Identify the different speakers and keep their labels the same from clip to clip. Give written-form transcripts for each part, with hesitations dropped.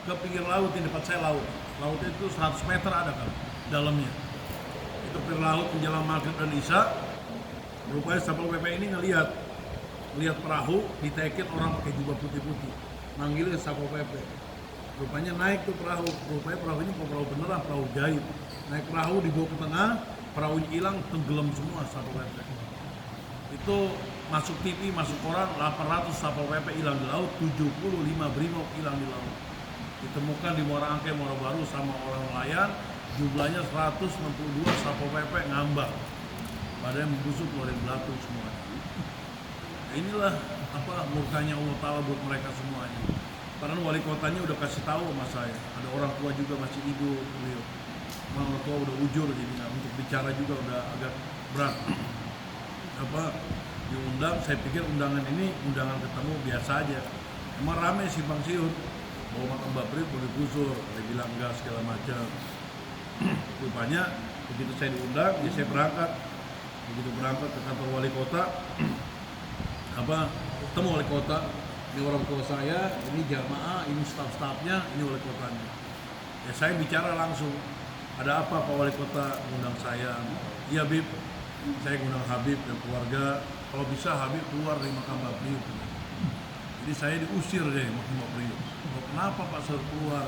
Speaker 1: ke pinggir laut, di depan saya laut. Lautnya itu 100 meter ada kan dalamnya. Itu pinggir laut menjelang maghrib dan isya. Rupanya Satpol PP ini ngelihat perahu ditekin orang pakai jubah putih-putih, manggilnya Satpol PP. Rupanya naik tuh perahu, rupanya perahu ini perahu beneran, perahu gaib. Naik perahu dibawa ke tengah, perahunya hilang, tenggelam semua Satpol PP. Itu masuk TV, masuk koran, 800 Satpol PP hilang di laut, 75 brimob hilang di laut. Ditemukan di Muara Angke, Muara Baru sama orang nelayan, jumlahnya 162 Satpol PP ngambang. Badannya membusuk, keluarin belatung semua. Inilah murkanya Allah Ta'ala buat mereka semuanya. Padahal wali kotanya udah kasih tahu sama saya, ada orang tua juga masih hidup, beliau. Orang tua udah ujur, jadi untuk bicara juga udah agak berat. Diundang, saya pikir undangan ini undangan ketemu biasa aja. Emang rame simpang siur, bawa makan baprit, boleh gusur, saya bilang enggak segala macam. Rupanya begitu saya diundang, ya saya berangkat. Begitu berangkat ke kantor wali kota, ketemu wali kota, ini orang tua saya, ini jamaah, ini staf-stafnya, ini wali kotanya. Ya saya bicara langsung, ada apa Pak Wali Kota ngundang saya? Iya Bib, saya ngundang Habib dan keluarga, kalau bisa Habib keluar dari makam Bapriuk. Jadi saya diusir deh makam Bapriuk. Kenapa Pak suruh keluar?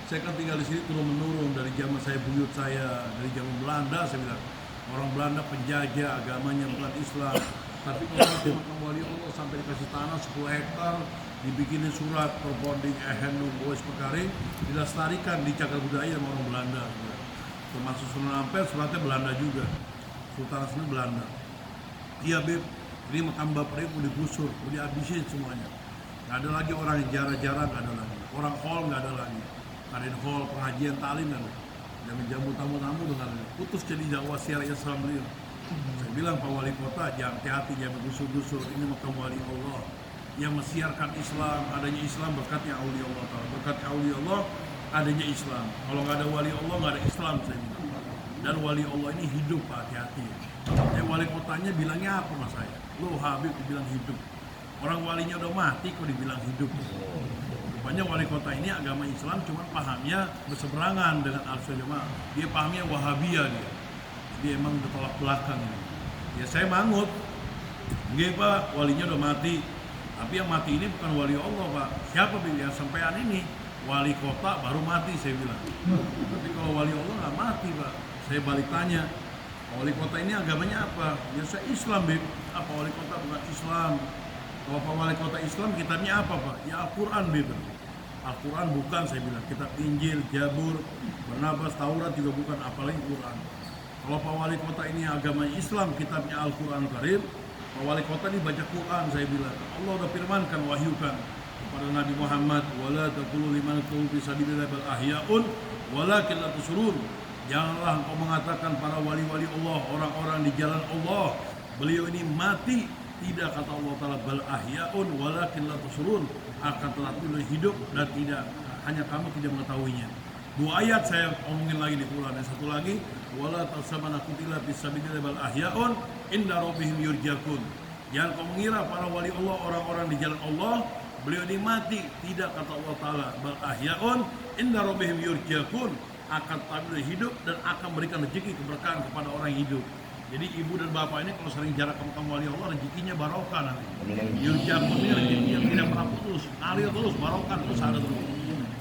Speaker 1: Saya kan tinggal di sini turun-menurun dari zaman saya buyut saya, dari zaman Belanda saya bilang. Orang Belanda penjajah, agamanya bukan Islam. Tapi kalau makam wali Allah sampai dikasih tanah 10 hektar, dibikinin surat perbonding Ehenum Boys Pekaring, dilestarikan di cagar budaya sama orang Belanda. Termasuk Sunan Ampel, suratnya Belanda juga. Sultan Hasan Belanda. Iya Beb, ini makam Bapriuk udah digusur, udah dihabisin semuanya. Gak ada lagi orang yang jarang-jarang, gak ada lagi. Orang hall gak ada lagi. Ngadain hall, pengajian, talim gak ada. Dan menjamu tamu-tamu dengan putus jadi dakwah syiar Islam beliau. Saya bilang Pak Wali Kota, jangan hati-hati, jangan gusur-gusur. Ini makam wali Allah yang mesiarkan Islam, adanya Islam berkatnya aulia Allah Ta'ala. Berkatnya aulia Allah, adanya Islam. Kalau nggak ada wali Allah, nggak ada Islam saya bilang. Dan wali Allah ini hidup, Pak, hati-hati. Wali kotanya bilangnya apa mas saya? Lo Habib dibilang hidup. Orang walinya udah mati kok dibilang hidup. Rupanya wali kota ini agama Islam cuma pahamnya berseberangan dengan Al-Sunnah Jamaah. Dia pahamnya Wahabiyah dia. Jadi emang udah tolak belakang ini. Ya saya mangut. Nggih Pak, walinya udah mati. Tapi yang mati ini bukan wali Allah Pak. Siapa yang sampean ini? Wali kota baru mati saya bilang. Tapi kalau wali Allah nggak mati Pak. Saya balik tanya, wali kota ini agamanya apa? Ya saya Islam Beb. Apa wali kota bukan Islam? Kalau Pak Wali Kota Islam kitabnya apa Pak? Ya Al-Quran Beb. Al-Quran bukan saya bilang. Kitab Injil, Jabur, Barnabas, Taurat juga bukan, apalagi Quran. Kalau Pak Wali Kota ini agama Islam, kitabnya Al-Quran Karim, Pak Wali Kota ini baca Quran saya bilang. Allah udah firmankan, wahyukan kepada Nabi Muhammad, wala taqulu liman yaqulu fi sabilillah bal ahya'un walakin la tusurun. Janganlah engkau mengatakan para wali-wali Allah, orang-orang di jalan Allah, beliau ini mati. Tidak, kata Allah Ta'ala, bal ahya'un walakin la tusurun, akan tetapi beliau hidup dan tidak, hanya kamu tidak mengetahuinya. 2 ayat saya omongin lagi di Quran. Yang satu lagi, wala tasabana qutila fi sabilillah bal ahya'un inda rabbihim yurja'un. Jangan kau mengira para wali Allah, orang-orang di jalan Allah, beliau ini mati. Tidak, kata Allah Ta'ala, bal ahya'un inda rabbihim yurja'un, akan tetapi beliau hidup dan akan memberikan rezeki keberkahan kepada orang yang hidup. Jadi ibu dan bapak ini kalau sering jarak ke makam wali Allah, rezekinya barokah nanti. Yurja'un ini rezeki yang tidak pernah putus, ngalir terus, barokah terus ada terus.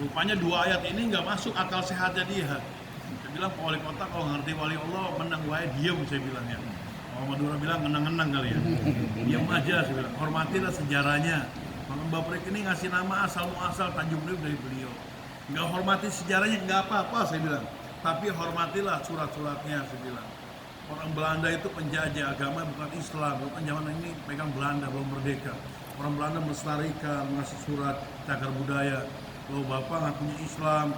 Speaker 1: Rupanya 2 ayat ini nggak masuk akal sehatnya dia. Saya bilang Pak Wali Kota kalau ngerti wali Allah menang wae diam saya bilang ya. Kalau Madura bilang menang-menang kali ya. Diam aja saya bilang. Hormatilah sejarahnya. Makam Bapriuk ini ngasih nama asal muasal Tanjung Priok dari beliau. Nggak hormati sejarahnya nggak apa-apa saya bilang. Tapi hormatilah surat-suratnya saya bilang. Orang Belanda itu penjajah agama bukan Islam. Bukan zaman ini pegang Belanda belum merdeka. Orang Belanda melestarikan, ngasih surat cagar budaya. Kalau bapak ngakunya Islam,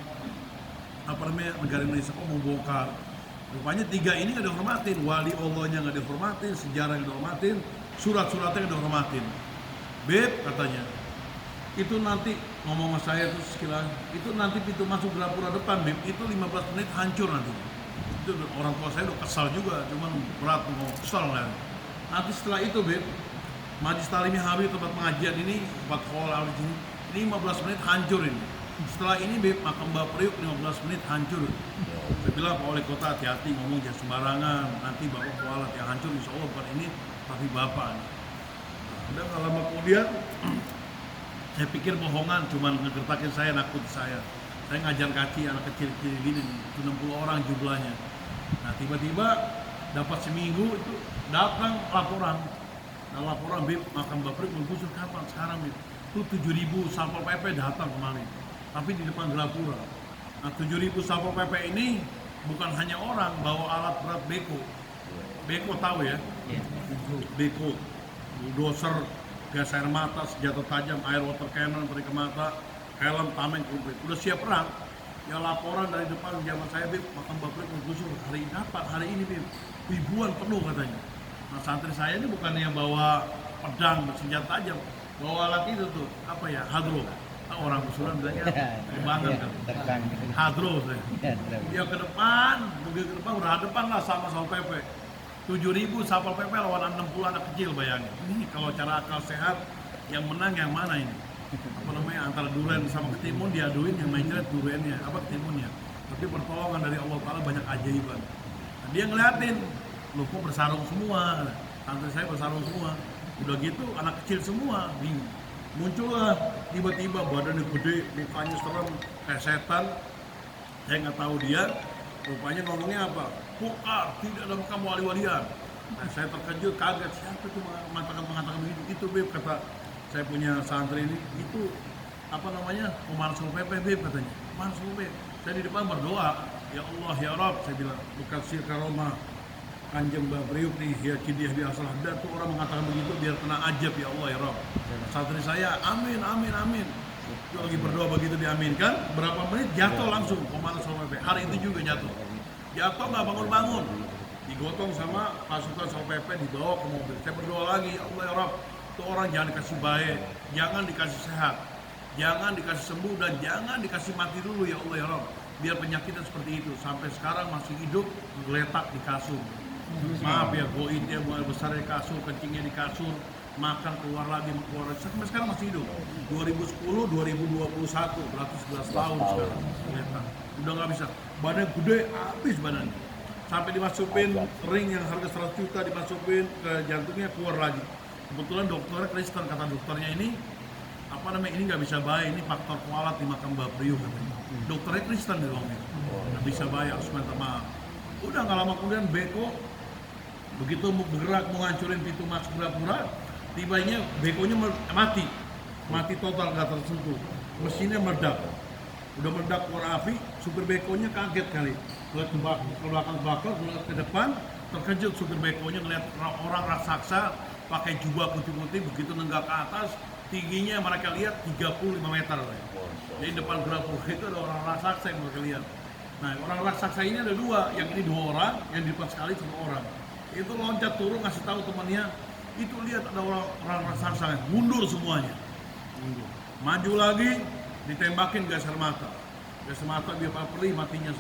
Speaker 1: negara Indonesia kok mau bongkar. Rupanya 3 ini nggak dihormatin, wali Allahnya nggak dihormatin, sejarah nggak dihormatin, surat-suratnya nggak dihormatin. Beb katanya, itu nanti ngomong sama saya terus sekilas, itu nanti pintu masuk Gapura depan Beb, itu 15 menit hancur nanti. Itu orang tua saya udah kesal juga, cuman berat mau kesal lah. Nanti setelah itu Beb, Majlis Talimnya Habib tempat pengajian ini, 4 hall di sini. 15 menit hancur ini. Setelah ini Beb, makam Mbak Priuk 15 menit hancur. Saya bilang Pak Wali Kota hati-hati ngomong jangan sembarangan, nanti Bapak kualat. Yang hancur insya Allah bukan ini, tapi Bapak. Udah gak lama kemudian, saya pikir bohongan, cuman ngegertakin saya, nakut saya. Saya ngajar kaci anak kecil-kecil gini, itu 60 orang jumlahnya. Nah tiba-tiba dapat seminggu itu datang laporan. Nah laporan Beb, makam Mbak Priuk menggusur kapan? Sekarang Beb. Itu 7.000 Satpol PP datang kemarin, tapi di depan Grapura. Nah 7.000 Satpol PP ini bukan hanya orang, bawa alat berat beko. Beko tahu ya? Beko, bulldozer, gas air mata, senjata tajam, air water cannon, penyemprot mata, helm, tameng, komplit. Udah siap perang. Ya laporan dari depan zaman saya Beb, makam Mbak Priuk menggusur hari ini apa? Hari ini Beb, ribuan penuh katanya. Nah santri saya ini bukannya bawa pedang, senjata tajam, bawa alat itu tuh, apa ya, hadro. Nah, orang usulan bilangnya kembangan kan, hadro saya. Dia ke depan, begitu ke depan, udah depan lah sama Satpol PP. 7.000 Satpol PP lawan 60 anak kecil, bayangin. Ini kalau cara akal sehat, yang menang yang mana ini? Apa namanya, antara duren sama ketimun diaduin, yang mencret durennya, apa ketimunnya. Tapi pertolongan dari Allah Ta'ala banyak ajaiban. Nah, dia ngeliatin, loh kok bersarung semua, santri saya bersarung semua. Udah gitu anak kecil semua, bingung. Muncullah tiba-tiba badannya gede, mukanya serem, kayak setan. Saya nggak tahu dia, rupanya ngomongnya apa? Pukar, tidak ada makam wali-walian. Nah, saya terkejut, kaget, siapa tuh mengatakan begitu? Itu Beb, kata saya punya santri ini, itu apa namanya, Komandan Satpol PP Beb katanya. Komandan Satpol PP. Saya di depan berdoa, ya Allah ya Rabb, saya bilang, bukan karomah Kanjeng Mbak Priuk nih, ya Cidiah di Asal Hadar tuh orang mengatakan begitu biar kena ajab, ya Allah ya Rabb. Santri saya, amin, amin, amin. Itu lagi berdoa begitu diaminkan, berapa menit jatuh langsung Komandan Satpol PP. Hari itu juga jatuh. Jatuh nggak bangun-bangun. Digotong sama pasukan Satpol PP, dibawa ke mobil. Saya berdoa lagi, ya Allah ya Rabb, itu orang jangan dikasih baik, jangan dikasih sehat, jangan dikasih sembuh, dan jangan dikasih mati dulu, ya Allah ya Rabb. Biar penyakitnya seperti itu, sampai sekarang masih hidup, geletak di kasur. Maaf ya, goitnya mulai besar di kasur, kencingnya di kasur, makan keluar lagi, sampai sekarang masih hidup. 2010, 2021, berarti 11 tahun sekarang. Geletak. Udah nggak bisa, badan gede, habis badannya. Sampai dimasukin ring yang harga 100 juta, dimasukin ke jantungnya, keluar lagi. Kebetulan dokternya Kristen, kata dokternya ini, apa namanya, ini nggak bisa baik, ini faktor kualat di makam Mbak Priuk katanya. Dokternya Kristen di ruangnya, nggak bisa baik, harus minta maaf. Udah nggak lama kemudian beko, begitu mau bergerak mau ngancurin pintu masuk Grapura, tibanya bekonya mati total, nggak tersentuh, mesinnya meledak. Udah meledak keluar api, supir bekonya kaget kali, lihat ke belakang bakal, lihat ke depan, terkejut supir bekonya ngeliat orang raksasa pakai jubah putih-putih, begitu nenggak ke atas, tingginya mereka lihat 35 meter. Jadi depan Grapura itu ada orang raksasa yang mereka lihat. Nah orang raksasa ini ada dua, yang ini 2 orang, yang di depan sekali 1 orang. Itu loncat turun ngasih tahu temannya, itu lihat ada orang raksasa, mundur semuanya. Mundur. Maju lagi, ditembakin gas air mata. Gas air mata dia perih, matanya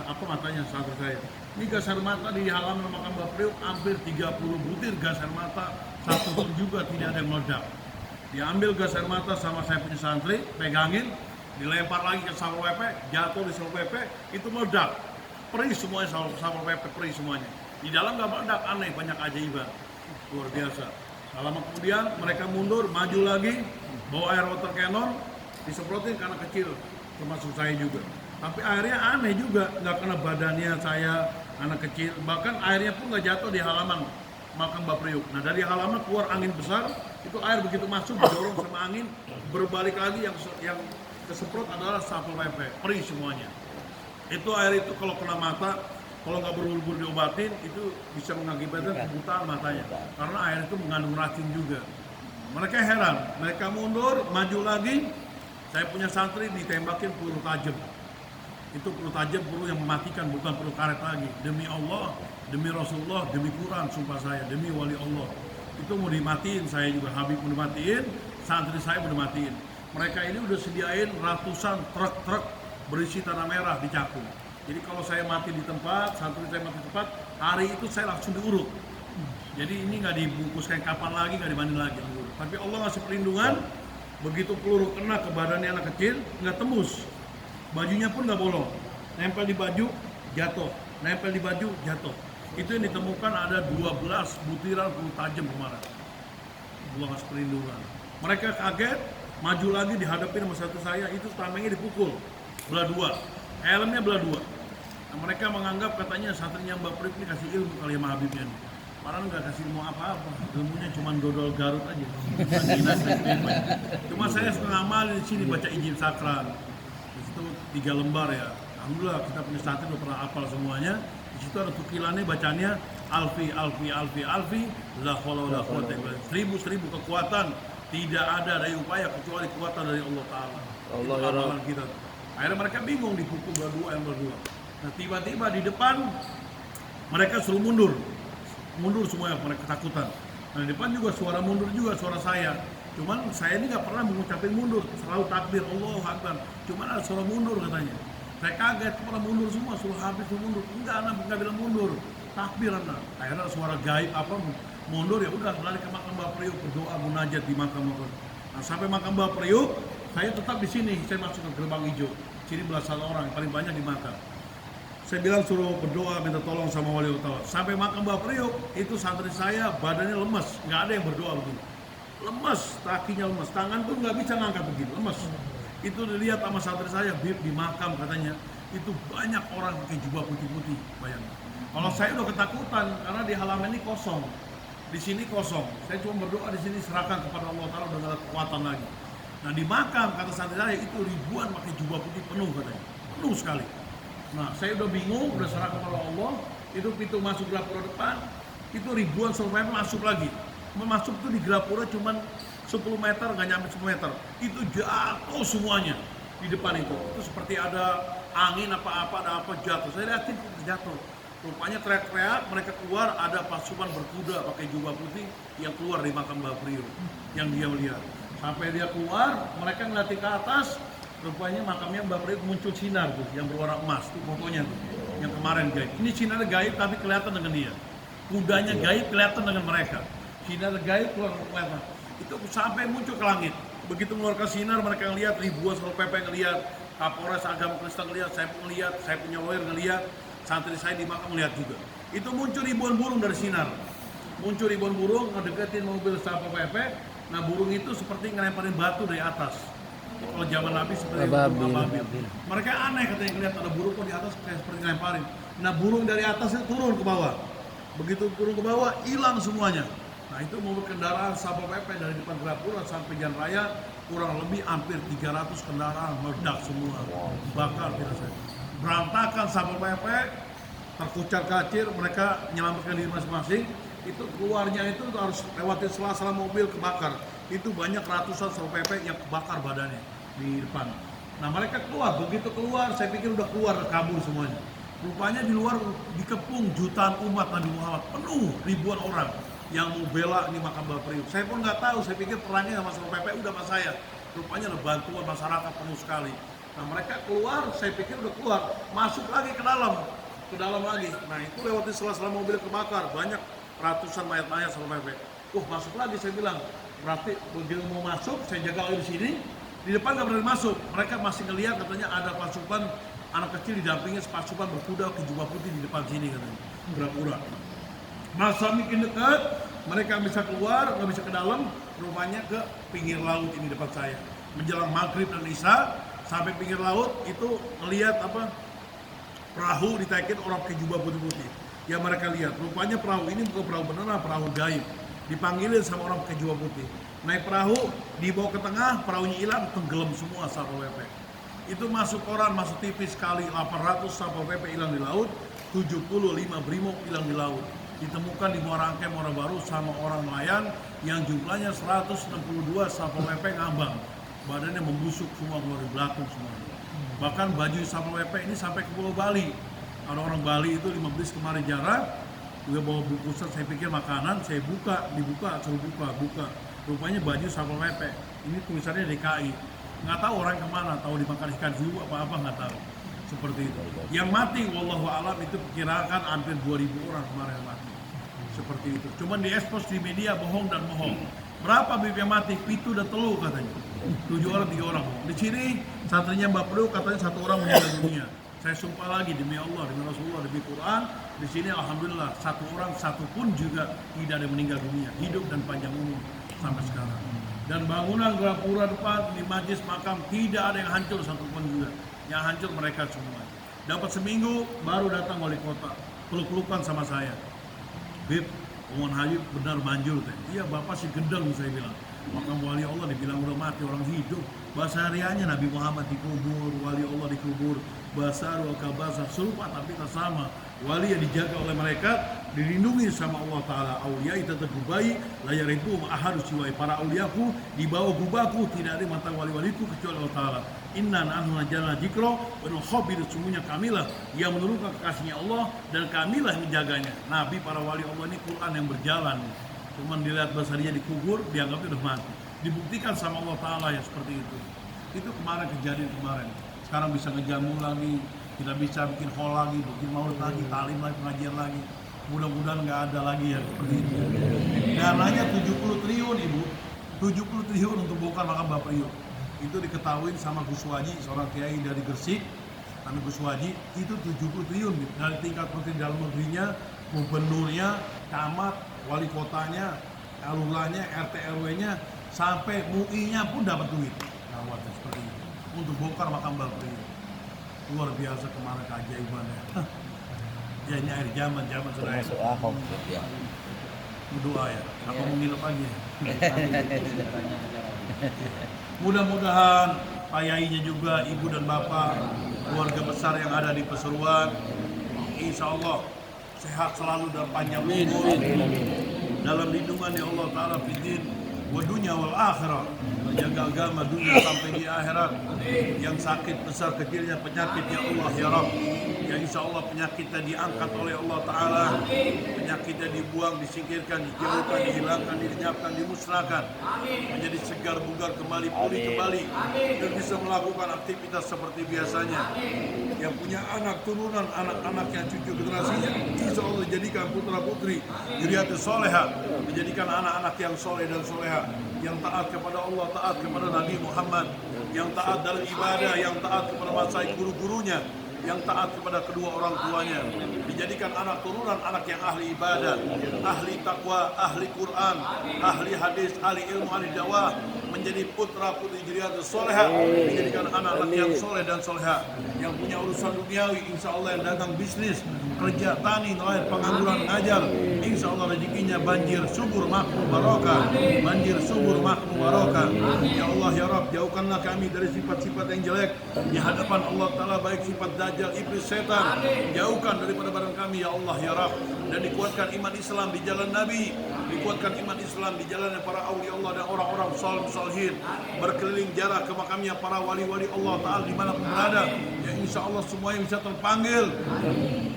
Speaker 1: santri saya. Ini gas air mata di halaman makam Mbak Priuk hampir 30 butir gas air mata, satu pun juga tidak ada yang meledak. Diambil gas air mata sama saya punya santri, pegangin, dilempar lagi ke Satpol PP, jatuh di Satpol PP, itu meledak. Perih semuanya, Satpol PP perih semuanya. Di dalam nggak meledak, aneh, banyak ajaiban, luar biasa. Lama kemudian mereka mundur, maju lagi, bawa air water cannon, disemprotin ke anak kecil, termasuk saya juga. Tapi airnya aneh juga, nggak kena badannya saya, anak kecil. Bahkan airnya pun nggak jatuh di halaman makam Mbak Priuk. Nah dari halaman keluar angin besar, itu air begitu masuk, didorong sama angin, berbalik lagi yang kesemprot adalah Satpol PP, perih semuanya. Itu air itu kalau kena mata, kalau nggak berburu-buru diobatin, itu bisa mengakibatkan kebutaan matanya. Karena air itu mengandung racun juga. Mereka heran, mereka mundur, maju lagi. Saya punya santri ditembakin peluru tajam. Itu peluru tajam, peluru yang mematikan, bukan peluru karet lagi. Demi Allah, demi Rasulullah, demi Quran, sumpah saya, demi wali Allah. Itu mau dimatiin, saya juga Habib mau dimatiin, santri saya mau dimatiin. Mereka ini udah sediain ratusan truk-truk berisi tanah merah di Cakung. Jadi kalau saya mati di tempat, santri saya mati di tempat, hari itu saya langsung diurut. Jadi ini nggak dibungkus kayak kapan lagi, nggak dimandi lagi. Tapi Allah ngasih perlindungan, begitu peluru kena ke badannya anak kecil, nggak tembus. Bajunya pun nggak bolong, nempel di baju jatuh, nempel di baju jatuh. Itu yang ditemukan ada 12 butiran peluru tajam kemarin, bekas perlindungan. Mereka kaget, maju lagi dihadapin sama satu saya, itu tamengnya dipukul belah dua, helmnya belah dua. Nah, mereka menganggap katanya santrinya Mbak Priok ini kasih ilmu kali sama Habibnya nih. Padahal nggak kasih ilmu apa-apa, ilmunya cuma dodol Garut aja. Cuma saya setengah amal di sini baca izin sakral. Di situ 3 lembar ya. Alhamdulillah kita punya santri udah pernah hafal semuanya. Di situ ada tukilannya bacanya alfi la haula wala quwwata illa billah. 1000 kekuatan, tidak ada dari upaya kecuali kekuatan dari Allah Taala. Allah ya Allah kita. Akhirnya mereka bingung dipukul berdua yang berdua. Nah tiba-tiba di depan mereka suruh mundur semuanya, mereka ketakutan. Nah di depan juga suara mundur juga, suara saya. Cuman saya ini nggak pernah mengucapin mundur, selalu takbir Allahu Akbar. Cuman ada suara mundur katanya. Saya kaget, pernah mundur semua, suruh habis mundur. Enggak bilang mundur, takbir anak. Akhirnya suara gaib apa mundur, ya udah lari ke makam Mbak Priok, berdoa munajat di makam. Nah sampai makam Mbak Priok, saya tetap di sini, saya masuk ke gerbang hijau. Sini belasan orang, paling banyak di makam. Saya bilang suruh berdoa, minta tolong sama wali utama. Sampai makam Mbak Priok, itu santri saya badannya lemes, nggak ada yang berdoa begini. Lemes, kakinya lemes, tangan pun nggak bisa ngangkat begini, lemes. Itu dilihat sama santri saya, Bib, di makam katanya, itu banyak orang pakai jubah putih-putih, bayangin. Kalau saya udah ketakutan, karena di halaman ini kosong, di sini kosong. Saya cuma berdoa di sini, serahkan kepada Allah Ta'ala, udah nggak ada kekuatan lagi. Nah di makam, kata santri saya, itu ribuan pakai jubah putih penuh katanya, penuh sekali. Nah, saya udah bingung, udah serah kepada Allah. Itu pintu masuk Grapura depan, itu ribuan survivor masuk lagi. Masuk tuh di Grapura cuman 10 meter, nggak nyampe 10 meter. Itu jatuh semuanya di depan itu. Itu seperti ada angin apa-apa, ada apa jatuh. Saya lihatin jatuh. Rupanya teriak-teriak, mereka keluar, ada pasukan berkuda pakai jubah putih yang keluar dari makam Mbak Priok. Yang dia lihat. Sampai dia keluar, mereka ngeliatin ke atas. Rupanya makamnya Mbak Priok muncul sinar tuh, yang berwarna emas tuh fotonya tuh, yang kemarin gaib. Ini sinar gaib tapi kelihatan dengan dia. Kudanya gaib kelihatan dengan mereka. Sinar gaib keluar kelihatan. Itu sampai muncul ke langit. Begitu mengeluarkan sinar, mereka ngelihat, ribuan Satpol PP ngelihat, Kapolres Agama Kristen ngelihat, saya pun ngelihat, saya punya lawyer ngelihat, santri saya di makam ngelihat juga. Itu muncul ribuan burung dari sinar. Muncul ribuan burung ngedeketin mobil Satpol PP. Nah burung itu seperti ngelemparin batu dari atas. Kalau zaman Nabi seperti burung ababil. Mereka aneh katanya ngeliat ada burung kok di atas kayak seperti ngelemparin. Nah burung dari atas itu turun ke bawah. Begitu turun ke bawah hilang semuanya. Nah itu mobil kendaraan Satpol PP dari depan Grapura sampai Jalan Raya kurang lebih hampir 300 kendaraan meledak semua, bakar kira-kira. Berantakan Satpol PP, terkucar kacir, mereka menyelamatkan diri masing-masing. Itu keluarnya itu harus lewatin sela-sela mobil kebakar. Itu banyak ratusan Satpol PP yang kebakar badannya di depan. Nah mereka keluar, begitu keluar saya pikir udah keluar, kabur semuanya. Rupanya di luar dikepung jutaan umat Nabi Muhammad, penuh ribuan orang yang mau bela ini makam Mbak Priok. Saya pun nggak tahu, saya pikir perangnya sama Satpol PP udah sama saya. Rupanya ada bantuan masyarakat penuh sekali. Nah mereka keluar, saya pikir udah keluar, masuk lagi ke dalam lagi. Nah itu lewatin sela-sela mobil kebakar, banyak ratusan mayat-mayat Satpol PP. Masuk lagi saya bilang. Berarti begitu mau masuk, saya jaga lagi di sini. Di depan nggak berani masuk. Mereka masih ngelihat katanya ada pasukan anak kecil didampingi pasukan berkuda ke jubah putih di depan sini katanya. Pura-pura. Masa makin dekat, mereka bisa keluar, nggak bisa ke dalam. Rupanya ke pinggir laut ini depan saya. Menjelang maghrib dan isya sampai pinggir laut itu ngelihat apa perahu ditaikin orang ke jubah putih-putih. Yang mereka lihat. Rupanya perahu ini bukan perahu beneran, perahu gaib. Dipanggilin sama orang pakai jubah putih, naik perahu, dibawa ke tengah, perahunya hilang, tenggelam semua Satpol PP. Itu masuk koran, masuk TV sekali, 800 Satpol PP hilang di laut, 75 brimob hilang di laut. Ditemukan di Muara Angke, Muara Baru sama orang nelayan yang jumlahnya 162 Satpol PP ngambang. Badannya membusuk semua, keluar di belakang semua. Bahkan baju Satpol PP ini sampai ke Pulau Bali. Ada orang Bali itu 15 kemarin jarang, juga bawa bungkusan, saya pikir makanan, saya dibuka, suruh buka. Rupanya baju Satpol PP. Ini tulisannya DKI. Nggak tahu orang kemana, tahu dimakan ikan hiu apa nggak tahu. Seperti itu. Yang mati, wallahu alam itu perkirakan hampir 2000 orang kemarin mati. Seperti itu. Cuman diekspos di media bohong dan bohong. Berapa bibir yang mati? Pitu dan telu katanya. 7 orang 3 orang. Di sini santrinya Mbak Priyo katanya 1 orang meninggal dunia. Saya sumpah lagi demi Allah, demi Rasulullah, demi Quran, di sini alhamdulillah 1 orang 1 pun juga tidak ada yang meninggal dunia, hidup dan panjang umur sampai sekarang. Dan bangunan gapura depan di majlis makam tidak ada yang hancur 1 pun juga. Yang hancur mereka semua. Dapat seminggu baru datang wali kota, peluk-pelukan sama saya. Bib, Oman Haji benar manjur teh. Iya bapak si gendeng saya bilang. Makam wali Allah dibilang udah mati, orang hidup. Bahasa hariannya Nabi Muhammad dikubur, wali Allah dikubur, basar wa kabasa serupa tapi tak sama. Wali yang dijaga oleh mereka, dilindungi sama Allah Ta'ala. Aulia itu tetap gubai, layar itu ahadu siwai. Para auliaku di bawah gubaku, tidak ada mata wali-waliku kecuali Allah Ta'ala. Inna na'anu najana jikro, penuh khobir sungguhnya kamilah yang menurunkan kekasihnya Allah dan kamilah yang menjaganya. Nabi para wali Allah ini Quran yang berjalan. Cuman dilihat bahasa dia dikubur, dianggapnya udah mati. Dibuktikan sama Allah Ta'ala yang seperti itu. Itu kemarin kejadian kemarin. Sekarang bisa ngejamu lagi, kita bisa bikin hall lagi, bikin maulid lagi, talim lagi, pengajian lagi. Mudah-mudahan nggak ada lagi ya seperti itu. Dananya 70 triliun Ibu, 70 triliun untuk bongkar makam Mbak Priyo. Itu diketahui sama Gus Waji, seorang kiai dari Gresik. Kami Gus Waji, itu 70 triliun dari tingkat menteri dalam negerinya, gubernurnya, camat, wali kotanya, lurahnya, RT RW-nya, sampai MUI-nya pun dapat duit. Gawat seperti itu. Untuk bongkar makam Mbak Priyo. Luar biasa kemarin keajaibannya. Ya ini akhir zaman sudah
Speaker 2: masuk Ahok ya.
Speaker 1: Berdoa ya. Apa mau nginep lagi ya? Mudah-mudahan Pak Yainya juga, Ibu dan Bapak, keluarga besar yang ada di Pasuruan, insya Allah sehat selalu dan panjang umur dalam lindungan ya Allah Ta'ala fiddin wa dunya wal akhirah, menjaga agama dunia sampai di akhirat. Yang sakit besar kecilnya penyakit ya Allah ya Rabb, yang insya Allah penyakitnya diangkat oleh Allah Ta'ala, penyakitnya dibuang, disingkirkan, dijauhkan, dihilangkan, dilenyapkan, dimusnahkan, menjadi segar bugar kembali, pulih kembali, dan bisa melakukan aktivitas seperti biasanya. Yang punya anak turunan, anak-anaknya, cucu generasinya, insya Allah jadikan putra putri dzurriyyatun salihah, menjadikan anak-anak yang soleh dan soleha, yang taat kepada Allah, taat kepada Nabi Muhammad, yang taat dalam ibadah, yang taat kepada masyayikh guru-gurunya, yang taat kepada kedua orang tuanya, dijadikan anak turunan anak yang ahli ibadah, ahli takwa, ahli Quran, ahli hadis, ahli ilmu, ahli dakwah, menjadi putra putri dzurriyyatun salihah, dijadikan anak-anak yang soleh dan soleha, yang punya urusan duniawi, insya Allah yang dagang bisnis, kerja tani, nelayan, pengangguran, ngajar, insya Allah rezekinya banjir subur makmur barokah, banjir subur makmur barokah. Ya Allah ya Rabb, jauhkanlah kami dari sifat-sifat yang jelek di hadapan Allah Ta'ala, baik sifat dajjal, iblis, setan, jauhkan daripada barang kami ya Allah ya Rabb, dan dikuatkan iman Islam di jalan Nabi, dikuatkan iman Islam di jalan para awliya Allah dan orang-orang salihin, berkeliling jarak ke makamnya para wali-wali Allah Ta'ala dimanapun berada, ya insya Allah semuanya bisa terpanggil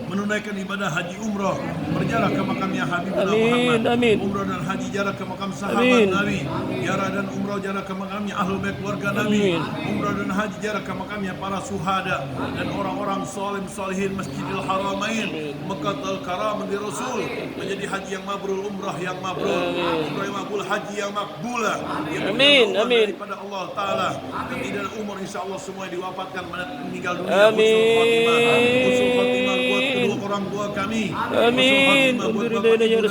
Speaker 1: menunaikan ibadah haji umroh, berjarak ke makamnya Habibullah Muhammad, umroh dan haji jarak ke makam sahabat Nabi, jarak dan umroh jarak ke makamnya Ahlul Bait keluarga Nabi, umroh dan haji jarak ke makamnya para suhada dan orang-orang salihin Masjidil Haramain, Mekkatul Karam di Rasul, menjadi haji yang mabrur, umrah yang mabrur, umrah yang mabrur, haji yang makbulah, yang daripada Allah Ta'ala, dan tidak umur insya Allah semua diwafatkan meninggal dunia. Usul Khotimah buat kedua orang tua kami,
Speaker 2: Amin.
Speaker 1: usul khotimah buat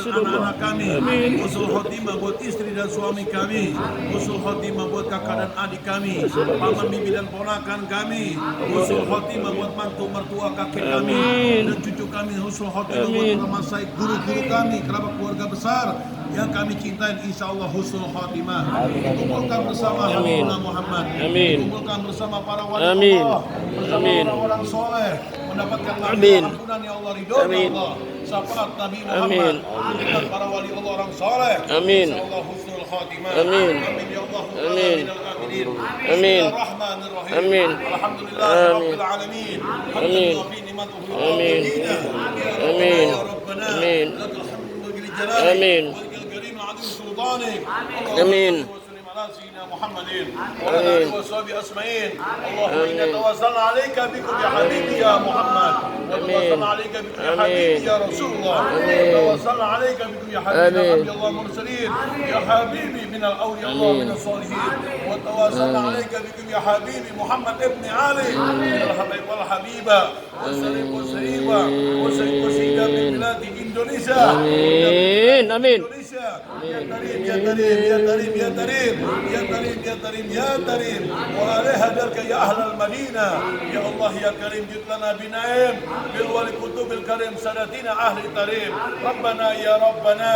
Speaker 1: anak-anak kami, usul khotimah buat istri dan suami kami, usul khotimah buat kakak dan adik kami, paman bibi dan ponakan kami, usul khotimah buat mantu mertua kakek kami dan cucu kami, usul khotimah buat para masyayikh, guru-guru kami, kerabat keluarga besar yang kami cintai, insya Allah husnul khotimah. Kumpulkan bersama Habibullah Muhammad, kumpulkan bersama para wali Allah, bersama orang-orang soleh, mendapatkan ampunan ya Allah, ridho ya Allah, syafaat Nabi Muhammad, dan para wali Allah orang soleh, insya Allah husnul khotimah. Amin ya Allah. Bismillahirrahmanirrahim. Alhamdulillahirabbil alamin. Amin. Amin. Amin. Amin. سيدنا محمد وعلى آله وصحبه أجمعين. اللهم إنا توسلنا عليك بكم يا حبيبي يا محمد، وتوسلنا عليك بكم يا حبيبي يا رسول الله، وتوسلنا عليك بكم يا حبيبي يا عبد الله المرسلين، يا حبيبي من الأولياء الله من الصالحين، وتوسلنا عليك بكم يا حبيبي محمد ابن علي من الحبيب والحبيبة والسليم والسليمة والسيد والسيدة من بلاد إندونيسيا.
Speaker 2: آمين آمين.
Speaker 1: يا كريم يا كريم يا كريم يا كريم يا كريم يا كريم يا كريم، وعليها ذلك يا أهل المدينة. يا الله يا كريم جد لنا بنعيم بالولي كتب الكريم سادتنا أهل الكريم. ربنا يا ربنا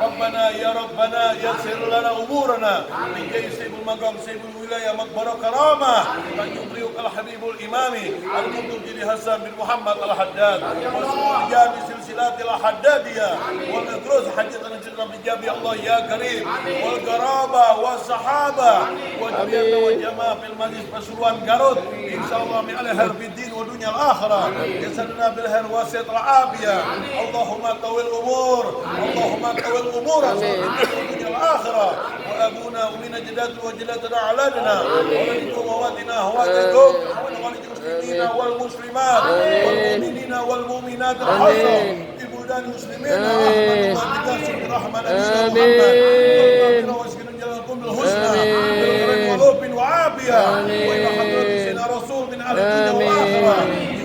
Speaker 1: ربنا يا ربنا يسر لنا أمورنا من جاي سيب المقام سيب الولاية مقبرة كرامة من يبرئك الحبيب الإمام المنتج لحسن بن محمد الحداد وسمو الجامع سلسلات الحدادية والأدروس حجتنا جدا بجاب يا الله يا كريم، والقرابة والصحابة وجميعنا والجماعة في المجلس بسلوان قرود إن شاء الله من الخير في الدين والدنيا الآخرة يسلنا بالخير والستر العافية. اللهم طول الأمور اللهم طول الأمور في الدنيا الآخرة. وأبونا ومن جداتنا وجداتنا أعلاننا ولدكم وواتنا هواتكم ولوالد المسلمين والمسلمات والمؤمنين والمؤمنات الحصة في بلدان المسلمين برحمة محمد واسكنوا جلالكم بالحسنى بالخير والوفي وعافية وإلى حضرة سيدنا رسول من أهل الدنيا والآخرة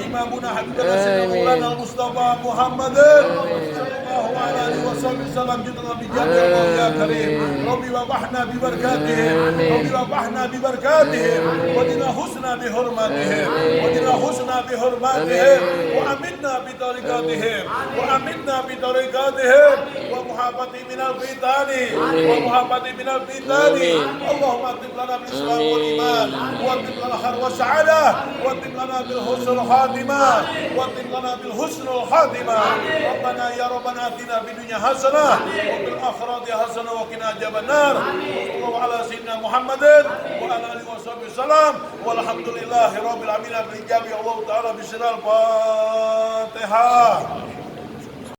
Speaker 1: إمامنا حبيبنا سيدنا مولانا المصطفى محمد صلى الله عليه وسلم جدنا بجاه الله يا كريم. ربي وضحنا ببركاتهم ربي وضحنا ببركاتهم ودنا حسنا بحرماتهم ودنا حسنا بحرماتهم وأمنا بطريقاتهم وأمنا بطريقاتهم ومحافظة من الفتن ومحافظة من الفتن. اللهم اكتب لنا بالإسلام والإيمان واكتب لنا الخير والسعادة واكتب لنا بالحسن الخاتمة واكتب لنا بالحسن الخاتمة. ربنا يا ربنا آتنا في الدنيا حسنة وفي الآخرة حسنة وقنا عذاب النار. وصلى الله على سيدنا محمد وعلى آله وصحبه وسلم والحمد لله رب العالمين بالإجابة الله تعالى بسر الفاتحة.